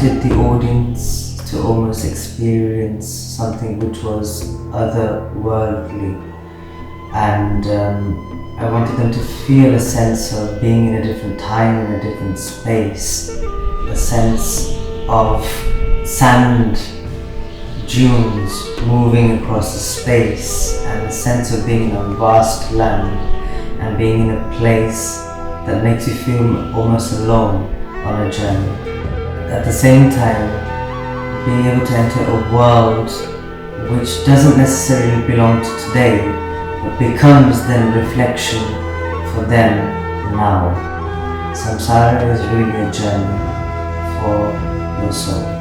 wanted the audience to almost experience something which was otherworldly, and I wanted them to feel a sense of being in a different time, in a different space, a sense of sand dunes moving across the space, and a sense of being in a vast land and being in a place that makes you feel almost alone on a journey. At the same time, being able to enter a world which doesn't necessarily belong to today, but becomes then reflection for them now. Samsara is really a journey for your soul.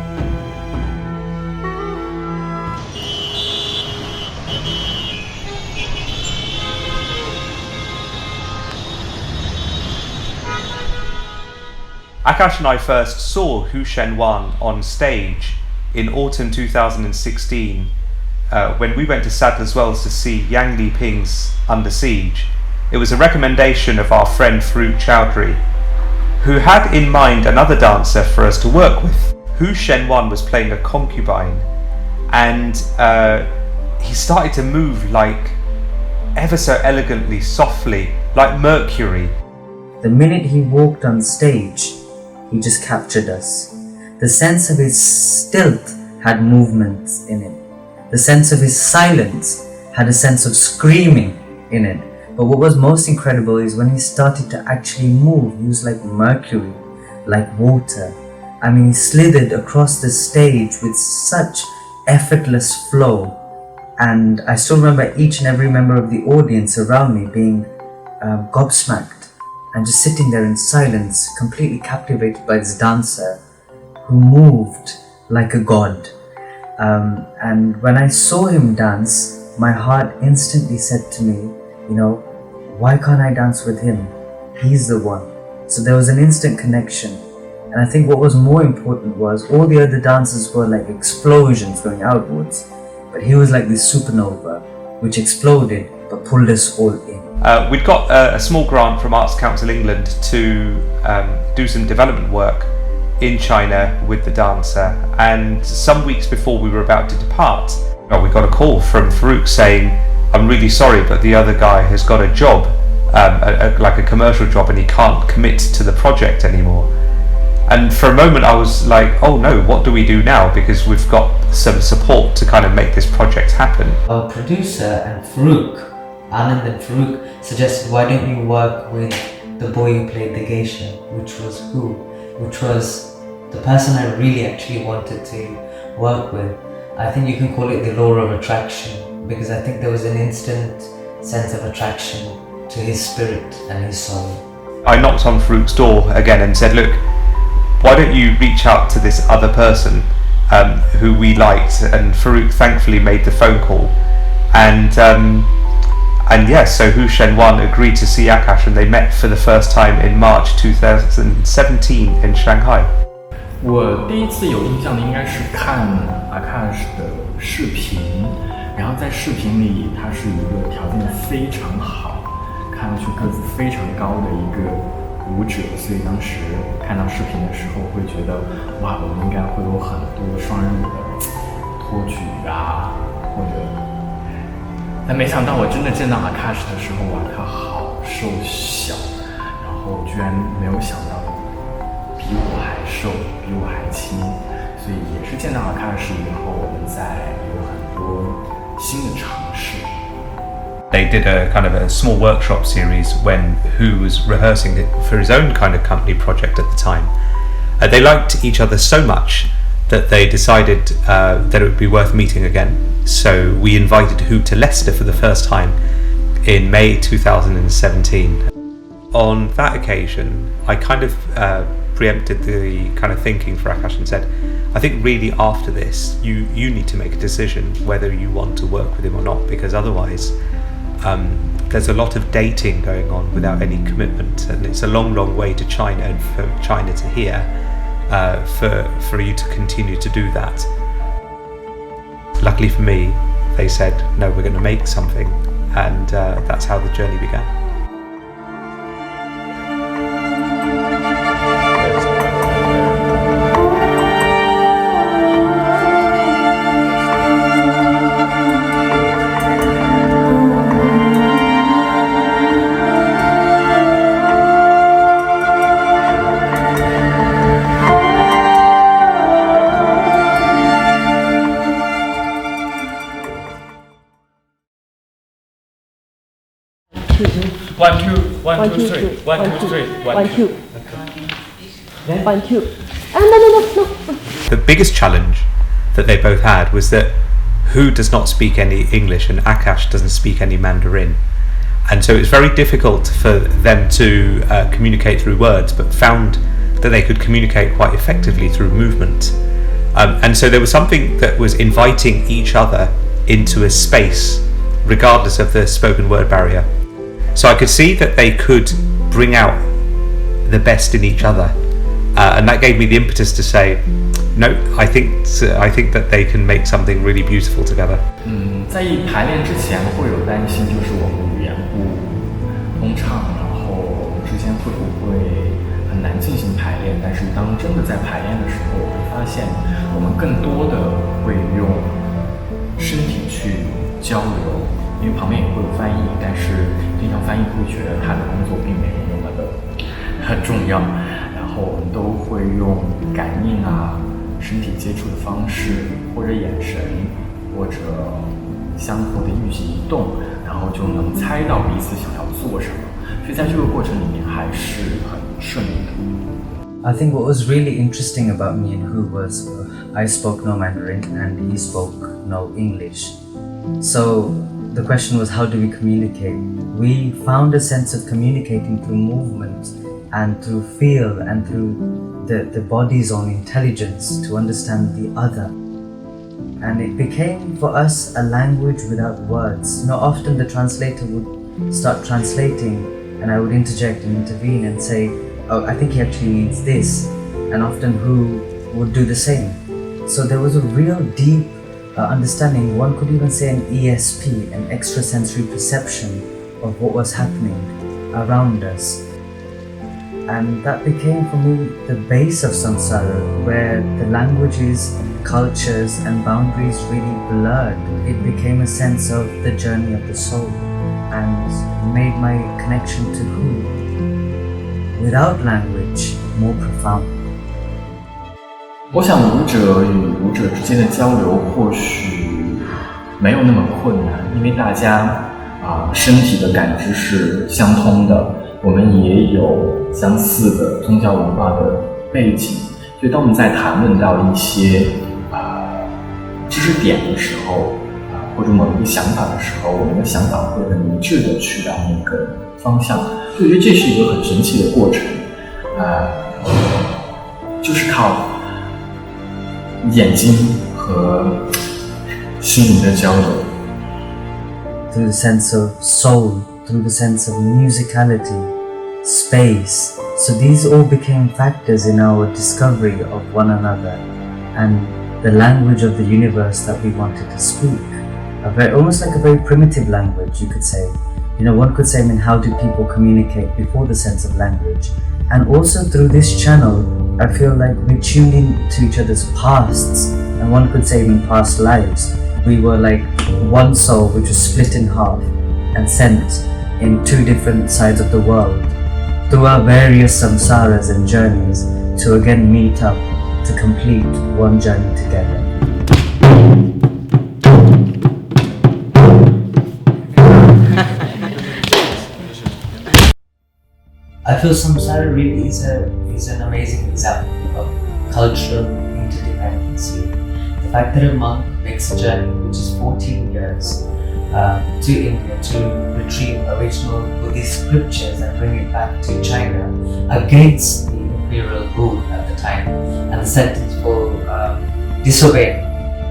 Aakash and I first saw Shenyuan on stage in autumn 2016 when we went to Sadler's Wells to see Yang Liping's Under Siege. It was a recommendation of our friend Farouk Chowdhury, who had in mind another dancer for us to work with. Shenyuan was playing a concubine, and he started to move like ever so elegantly, softly, like Mercury. The minute he walked on stage, he just captured us. The sense of his stilt had movements in it. The sense of his silence had a sense of screaming in it. But what was most incredible is when he started to actually move, he was like Mercury, like water. I mean, he slithered across the stage with such effortless flow. And I still remember each and every member of the audience around me being gobsmacked and just sitting there in silence, completely captivated by this dancer who moved like a god. And when I saw him dance, my heart instantly said to me, why can't I dance with him? He's the one. So there was an instant connection. And I think what was more important was all the other dancers were like explosions going outwards, but he was like this supernova which exploded but pulled us all in. We'd got a small grant from Arts Council England to do some development work in China with the dancer, and some weeks before we were about to depart, we got a call from Farouk saying, I'm really sorry, but the other guy has got a job, like a commercial job, and he can't commit to the project anymore. And for a moment I was like, oh no, what do we do now? Because we've got some support to kind of make this project happen. Our producer and Farouk, Anand and Farouk, suggested, why don't you work with the boy who played the geisha, which was the person I really actually wanted to work with. I think you can call it the law of attraction, because I think there was an instant sense of attraction to his spirit and his soul. I knocked on Farouk's door again and said, look, why don't you reach out to this other person who we liked? And Farouk thankfully made the phone call. And yes, so Shenyuan agreed to see Aakash, and they met for the first time in March 2017 in Shanghai. 我第一次有印象的应该是看 Aakash 的视频，然后在视频里他是一个条件非常好，看上去个子非常高的一个舞者，所以当时看到视频的时候会觉得，哇，我们应该会有很多双人舞的托举啊，或者，但没想到我真的见到 Aakash 的时候，哇，他好瘦小，然后居然没有想到比我还瘦，比我还轻，所以也是见到 Aakash 以后，我们在有很多新的尝试。They did a kind of a small workshop series when Hu was rehearsing it for his own kind of company project at the time. They liked each other so much that they decided that it would be worth meeting again. So we invited Hu to Leicester for the first time in May 2017. On that occasion, I kind of preempted the kind of thinking for Aakash and said, I think really after this, you need to make a decision whether you want to work with him or not, because otherwise there's a lot of dating going on without any commitment, and it's a long way to China and for China to here for you to continue to do that. Luckily for me, they said, no, we're going to make something, and that's how the journey began. 1, 2, 3. 1, 2, 3. 1, 2. 1, 2. No. The biggest challenge that they both had was that Hu does not speak any English and Aakash doesn't speak any Mandarin. And so it's very difficult for them to communicate through words, but found that they could communicate quite effectively through movement. And so there was something that was inviting each other into a space, regardless of the spoken word barrier. So I could see that they could bring out the best in each other. And that gave me the impetus to say, no, I think that they can make something really beautiful together. 在排练之前会有担心，就是我们语言不通畅，然后我们之间会不会很难进行排练？但是当真的在排练的时候，我会发现我们更多的会用身体去交流，因为旁边也会有翻译，但是经常翻译会觉得他的工作并没有那么的很重要，然后我们都会用感应啊、身体接触的方式，或者眼神，或者相互的预计移动，然后就能猜到彼此想要做什么，所以在这个过程里面还是很顺利的。I think what was really interesting about me and Hu was I spoke no Mandarin and he spoke no English. So the question was, how do we communicate? We found a sense of communicating through movement and through feel and through the body's own intelligence to understand the other. And it became for us a language without words. Often the translator would start translating and I would interject and intervene and say, oh, I think he actually means this. And often Hu would do the same. So there was a real deep understanding. One could even say an ESP, an extrasensory perception of what was happening around us. And that became for me the base of Samsara, where the languages, cultures and boundaries really blurred. It became a sense of the journey of the soul and made my connection to Hu, without language, more profound. 我想舞者与舞者之间的交流或许没有那么困难，因为大家身体的感知是相通的，我们也有相似的宗教文化的背景，所以当我们在谈论到一些知识点的时候，或者某一个想法的时候，我们的想法会很一致的去到那个方向。我觉得这是一个很神奇的过程，就是靠眼睛和心灵的交流。Through the sense of soul, through the sense of musicality, space. So these all became factors in our discovery of one another and the language of the universe that we wanted to speak. Almost like a very primitive language, you could say. One could say, how do people communicate before the sense of language? And also through this channel, I feel like we tuned into each other's pasts, and one could say even past lives. We were like one soul which was split in half and sent in two different sides of the world through our various samsaras and journeys to again meet up to complete one journey together. I feel Samsara really is an amazing example of cultural interdependency. The fact that a monk makes a journey which is 14 years to India to retrieve original Buddhist scriptures and bring it back to China against the imperial rule at the time, and the sentence for disobeying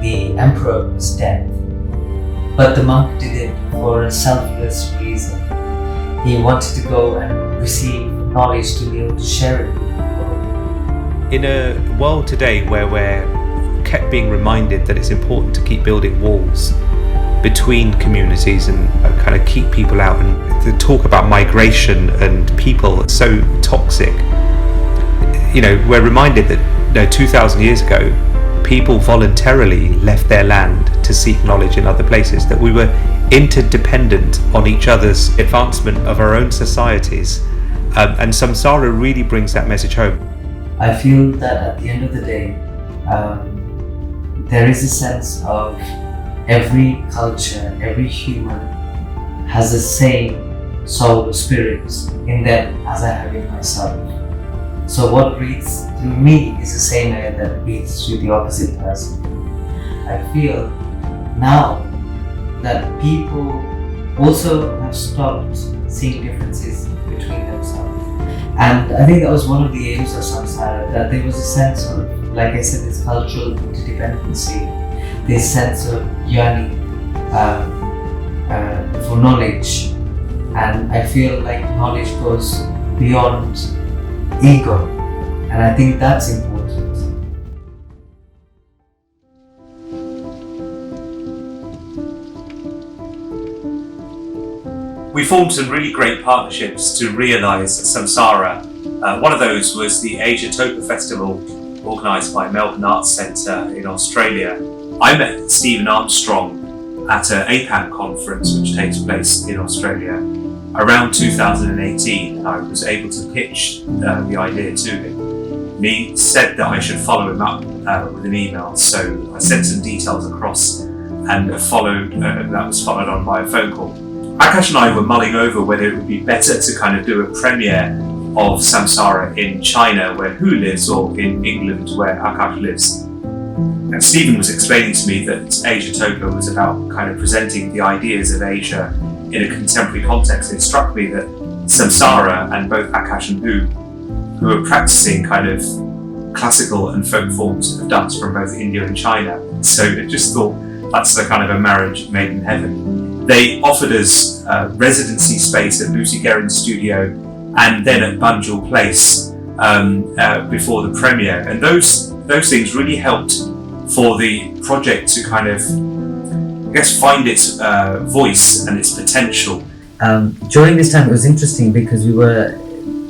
the emperor was death. But the monk did it for a selfless reason. He wanted to go and receive knowledge to be able to share it with people. In a world today where we're kept being reminded that it's important to keep building walls between communities and kind of keep people out, and the talk about migration and people is so toxic, we're reminded that 2,000 years ago people voluntarily left their land to seek knowledge in other places, that we were interdependent on each other's advancement of our own societies, and Samsara really brings that message home. I feel that at the end of the day, there is a sense of every culture, every human has a say soul or spirit in them as I have in myself. So what breathes through me is the same air that breathes through the opposite person. I feel now that people also have stopped seeing differences between themselves. And I think that was one of the aims of Samsara, that there was a sense of, like I said, this cultural interdependency, this sense of yearning for knowledge. And I feel like knowledge goes beyond ego, and I think that's important. We formed some really great partnerships to realise Samsara. One of those was the Tzoka Festival organised by Melbourne Arts Centre in Australia. I met Stephen Armstrong at an APAM conference which takes place in Australia around 2018, and I was able to pitch the idea to him. And he said that I should follow him up with an email, so I sent some details across and that was followed on by a phone call. Aakash and I were mulling over whether it would be better to kind of do a premiere of Samsara in China where Hu lives, or in England where Aakash lives. And Stephen was explaining to me that Tzoka was about kind of presenting the ideas of Asia in a contemporary context. It struck me that Samsara and both Aakash and who are practicing kind of classical and folk forms of dance from both India and China. So I just thought that's the kind of a marriage made in heaven. They offered us residency space at Lucy Guerin's studio and then at Bunjil Place before the premiere. And those things really helped for the project to kind of, I guess, find its voice and its potential. During this time it was interesting because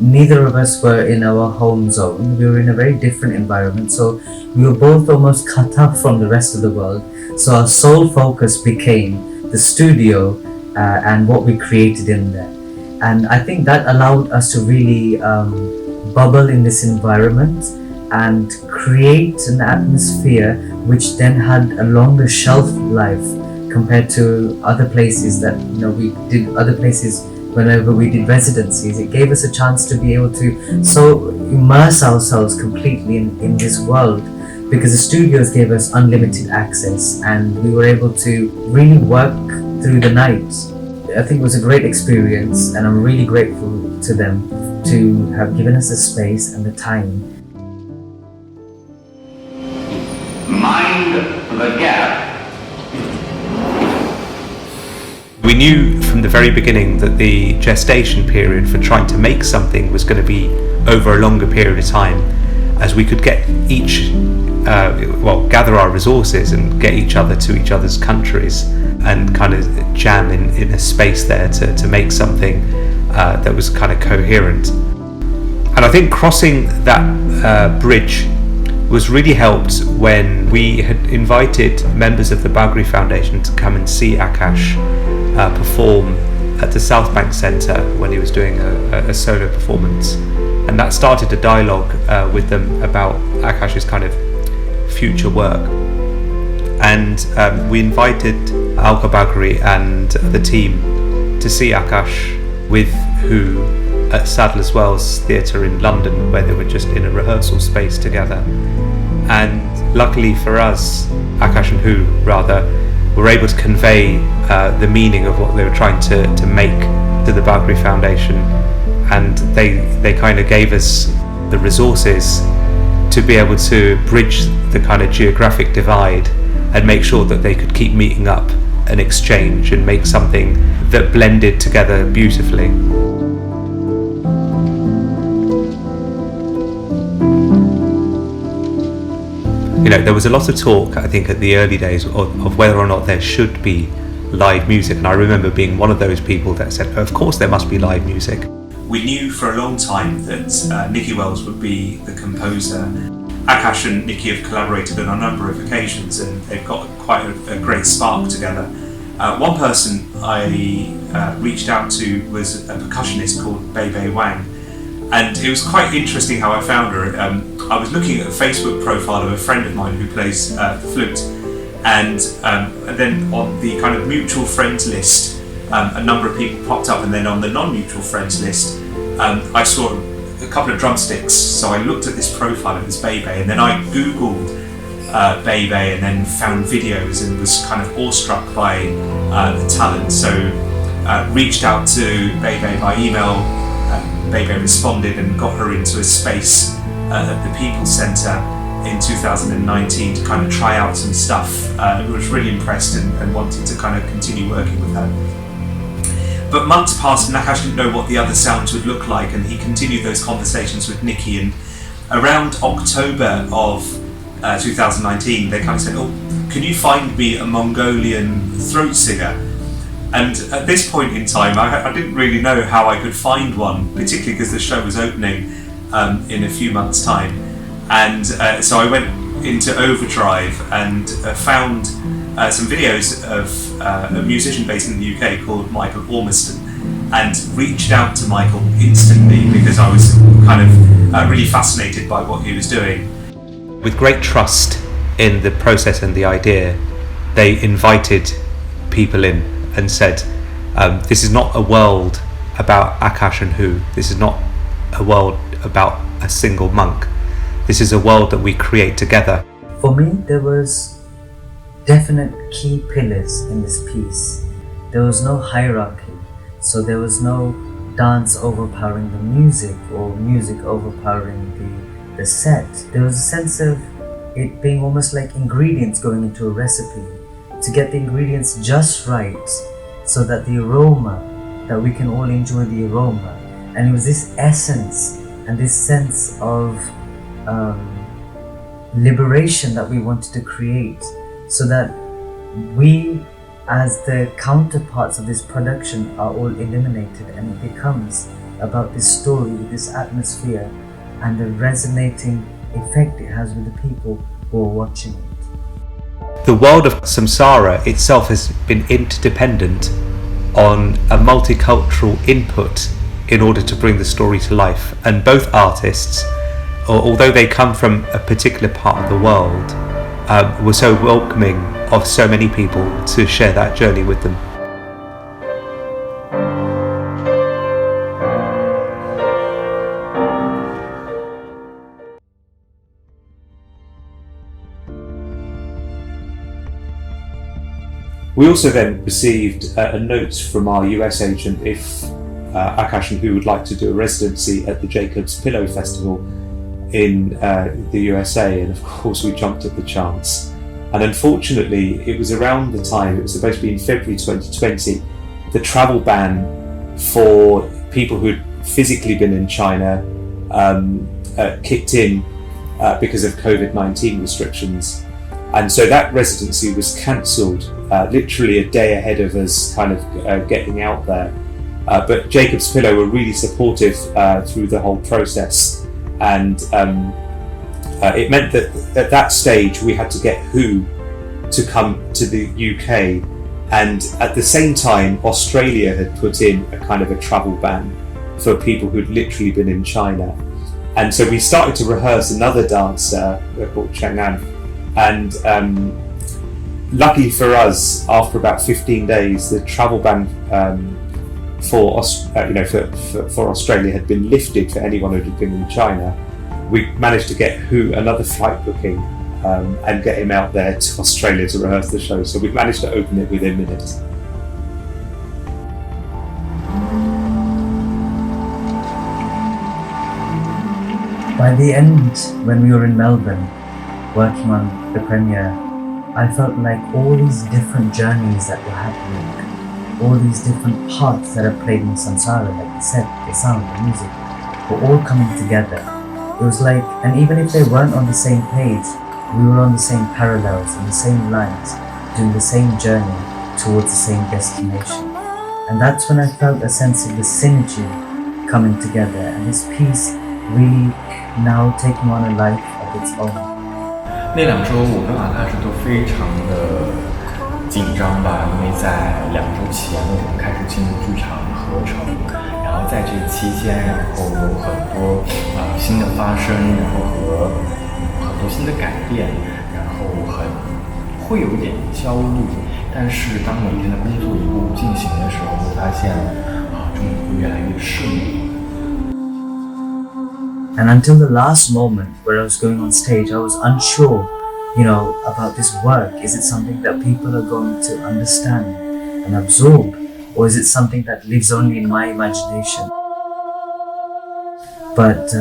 neither of us were in our home zone. We were in a very different environment, so we were both almost cut off from the rest of the world. So our sole focus became the studio and what we created in there. And I think that allowed us to really bubble in this environment and create an atmosphere which then had a longer shelf life compared to other places that we did other places. Whenever we did residencies, it gave us a chance to be able to so immerse ourselves completely in this world, because the studios gave us unlimited access and we were able to really work through the night. I think it was a great experience, and I'm really grateful to them to have given us the space and the time. Mind the gap. We knew from the very beginning that the gestation period for trying to make something was going to be over a longer period of time, as we could get gather our resources and get each other to each other's countries and kind of jam in a space there to make something that was kind of coherent. And I think crossing that bridge was really helped when we had invited members of the Bagri Foundation to come and see Aakash perform at the South Bank Centre when he was doing a solo performance, and that started a dialogue with them about Aakash's kind of future work. And we invited Alka Bagri and the team to see Aakash with Hu at Sadler's Wells Theatre in London, where they were just in a rehearsal space together. And luckily for us, Aakash and Hu were able to convey the meaning of what they were trying to make to the Bagri Foundation, and they kind of gave us the resources to be able to bridge the kind of geographic divide and make sure that they could keep meeting up and exchange and make something that blended together beautifully. There was a lot of talk, I think, at the early days of whether or not there should be live music, and I remember being one of those people that said, of course there must be live music. We knew for a long time that Nicki Wells would be the composer. Aakash and Nicki have collaborated on a number of occasions and they've got quite a great spark together. One person I reached out to was a percussionist called Bei Wang, and it was quite interesting how I found her. I was looking at a Facebook profile of a friend of mine who plays the flute, and then on the kind of mutual friends list a number of people popped up, and then on the non-mutual friends list, I saw a couple of drumsticks. So I looked at this profile of this Bebe, and then I googled Bebe, and then found videos and was kind of awestruck by the talent. So reached out to Bebe by email. Bebe responded and got her into a space at the People's Centre in 2019 to kind of try out some stuff. I was really impressed and wanted to kind of continue working with her. But months passed and Aakash didn't know what the other sounds would look like, and he continued those conversations with Nicki, and around October of 2019 they kind of said, oh, can you find me a Mongolian throat singer? And at this point in time I didn't really know how I could find one, particularly because the show was opening in a few months' time. And so I went into Overdrive and found some videos of a musician based in the UK called Michael Ormiston, and reached out to Michael instantly because I was kind of really fascinated by what he was doing. With great trust in the process and the idea, they invited people in and said, this is not a world about Aakash and Who. This is not a world about a single monk. This is a world that we create together. For me, there was definite key pillars in this piece. There was no hierarchy, so there was no dance overpowering the music or music overpowering the set. There was a sense of it being almost like ingredients going into a recipe, to get the ingredients just right so that the aroma, that we can all enjoy the aroma. And it was this essence and this sense of liberation that we wanted to create, so that we as the counterparts of this production are all eliminated, and it becomes about this story with this atmosphere and the resonating effect it has with the people who are watching it. The world of Samsara itself has been interdependent on a multicultural input in order to bring the story to life, and both artists, although they come from a particular part of the world, were so welcoming of so many people to share that journey with them. We also then received a note from our US agent if Aakash and Who would like to do a residency at the Jacob's Pillow Festival in the USA, and of course we jumped at the chance. And unfortunately, it was around the time, it was supposed to be in February 2020, the travel ban for people who'd physically been in China kicked in because of COVID-19 restrictions. And so that residency was cancelled literally a day ahead of us kind of getting out there. But Jacob's Pillow were really supportive through the whole process, and it meant that at that stage we had to get Who to come to the UK, and at the same time Australia had put in a kind of a travel ban for people who'd literally been in China. And so we started to rehearse another dance called Shenyuan, and luckily for us, after about 15 days, the travel ban for Australia had been lifted for anyone who had been in China. We managed to get Who another flight booking and get him out there to Australia to rehearse the show. So we managed to open it within minutes. By the end, when we were in Melbourne working on the premiere, I felt like all these different journeys that were happening, all these different parts that are played in Samsara, like the set, the sound, the music, were all coming together. It was like, and even if they weren't on the same page, we were on the same parallels, on the same lines, doing the same journey towards the same destination. And that's when I felt a sense of the synergy coming together, and this piece really now taking on a life of its own. 那2周我跟Aakash都非常的紧张吧，因为在2周前我们开始进入剧场合成，然后在这期间，然后有很多新的发生，然后和很多新的改变，然后会有一点焦虑，但是当每天的工作一步步进行的时候，会发现终于会越来越顺利。And until the last moment where I was going on stage, I was unsure, about this work. Is it something that people are going to understand and absorb? Or is it something that lives only in my imagination? But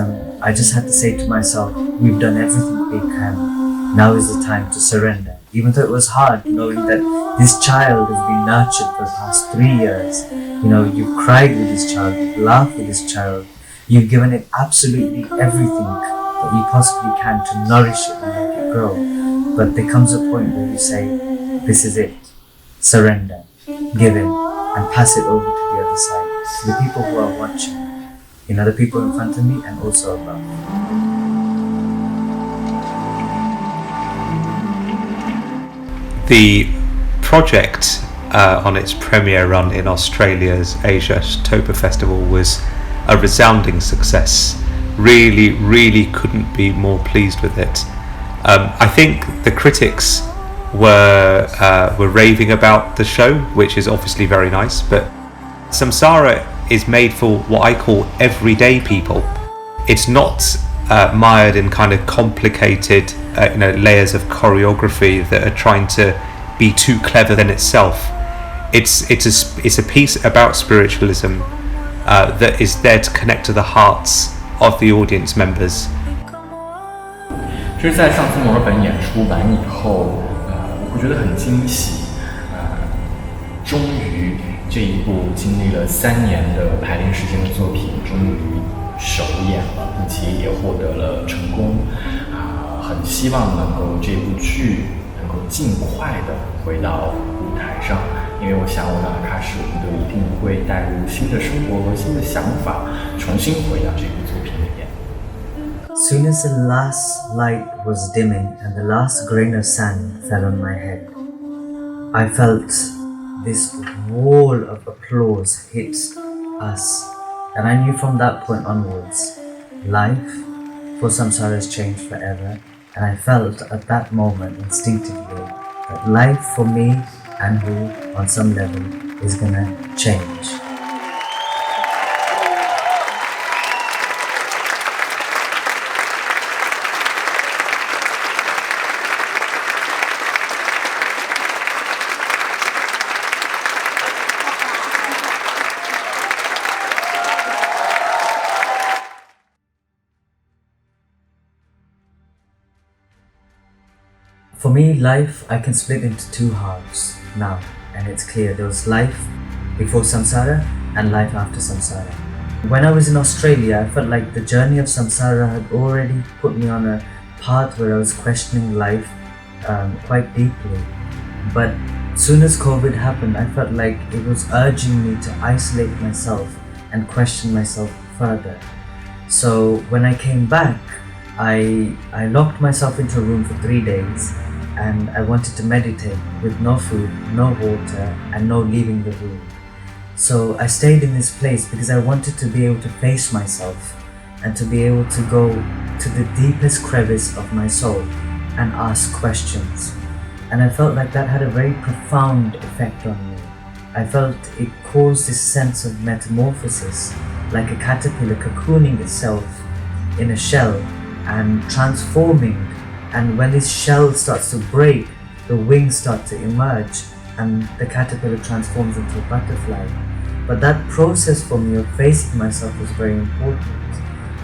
I just had to say to myself, we've done everything we can. Now is the time to surrender. Even though it was hard, knowing that this child has been nurtured for the past 3 years. You've cried with this child, you've laughed with this child. You've given it absolutely everything that you possibly can to nourish it and make it grow. But there comes a point where you say, this is it. Surrender, give in, and pass it over to the other side, to the people who are watching. The people in front of me and also above. The project on its premiere run in Australia's Asia-Topa Festival was a resounding success. Really, really couldn't be more pleased with it. I think the critics were raving about the show, which is obviously very nice, but Samsara is made for what I call everyday people. It's not mired in kind of complicated layers of choreography that are trying to be too clever than itself. It's a piece about spiritualism that is there to connect to the hearts of the audience members. 就是在上次墨尔本演出完以后，我会觉得很惊喜。终于这一部经历了3年的排练时间的作品，终于首演了，并且也获得了成功。很希望能够这部剧能够尽快的回到舞台上，因为我想我的阿卡什都一定会带入新的生活和新的想法，重新回到这部作品里面。Soon as the last light was dimming and the last grain of sand fell on my head, I felt this wall of applause hit us, and I knew from that point onwards, life for Samsara has changed forever, and I felt at that moment instinctively that life for me and who on some level is gonna change. For me, life I can split into 2 halves now, and it's clear there was life before Samsara and life after Samsara. When I was in Australia, I felt like the journey of Samsara had already put me on a path where I was questioning life quite deeply. But soon as COVID happened, I felt like it was urging me to isolate myself and question myself further. So when I came back, I locked myself into a room for 3 days, and I wanted to meditate with no food, no water, and no leaving the room. So I stayed in this place because I wanted to be able to face myself and to be able to go to the deepest crevice of my soul and ask questions. And I felt like that had a very profound effect on me. I felt it caused this sense of metamorphosis, like a caterpillar cocooning itself in a shell and transforming, and when this shell starts to break, the wings start to emerge and the caterpillar transforms into a butterfly. But that process for me of facing myself was very important.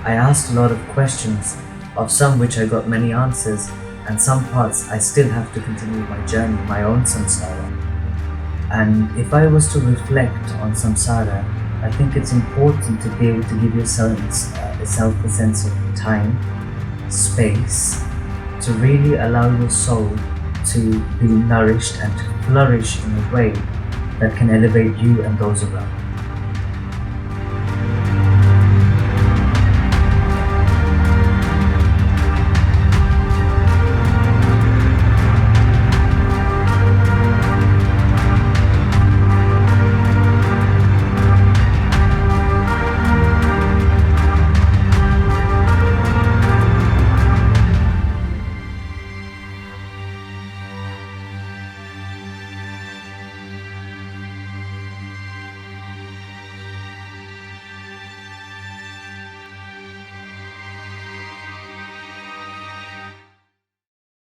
I asked a lot of questions, of some which I got many answers, and some parts I still have to continue my journey, my own samsara. And if I was to reflect on samsara, I think it's important to be able to give yourself a sense of time, space, to really allow your soul to be nourished and to flourish in a way that can elevate you and those around.